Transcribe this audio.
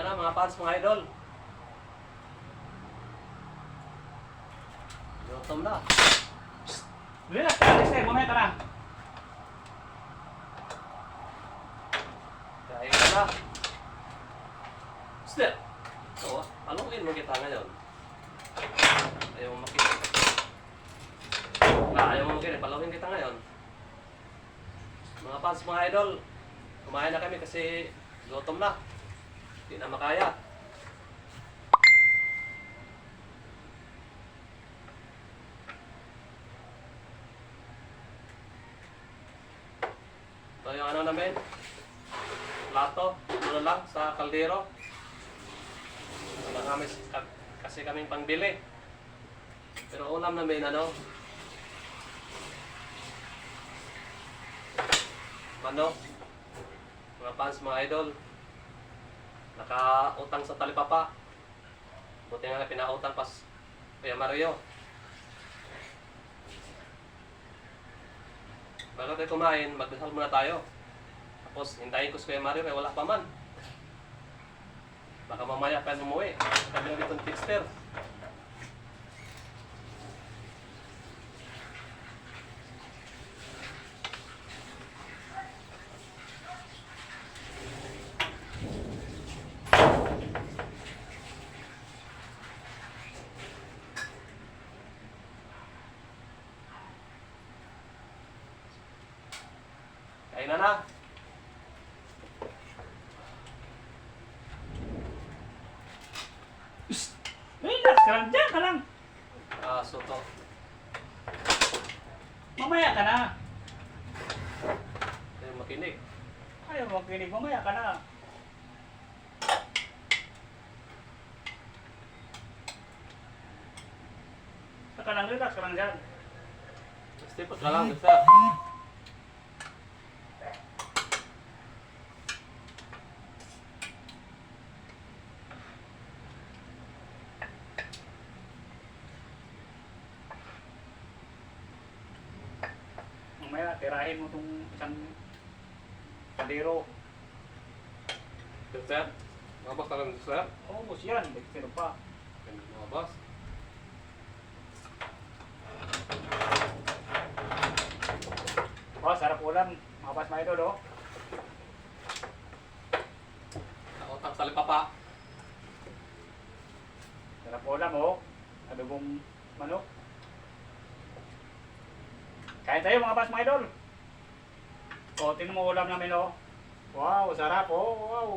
Kaya na mga fans, mga idol. Gutom na. Relax ka, Lester. Mamaya ka na. Kaya na. Step. Oo, paluin mo kita ngayon. Ayaw mo makita. Ayaw mo makita. Paluin kita ngayon. Mga fans, mga idol. Kumain na kami kasi gutom na. Hindi na makaya. Ito yung ano namin. Plato. Ano lang sa kaldero. Wala kami kasi kaming pangbili. Pero ulam namin ano. Manok. Mga fans, mga idol. Nakautang sa talipapa. Buti nga pinautang pas Kuya Mario. Bago tayo kumain, magdasal muna tayo. Tapos hintayin ko si Kuya Mario kaya wala pa man. Baka mamaya pa umuwi. Kami na ditong tipster. Kain na. Relax ka lang. Diyan ka lang. Soto. Mamaya ka na. Ayaw makinig. Ayaw mo makinig. Mamaya ka na. Saka lang, relax ka lang dyan. Step ka lang, basta. Mamaya, tirahin mo itong isang kaldero. Sir, mga boss talagang sir. Oo, boss yan. Dexter pa. Mga boss. Oh, sarap ulam. Mga pas mga idol, oh. Nakautang sa talipapa. Sarap ulam, oh. Adobong manok. Kain tayo mga pas mga idol. O, tingnan mo ulam namin, oh. Wow, sarap, oh. Wow.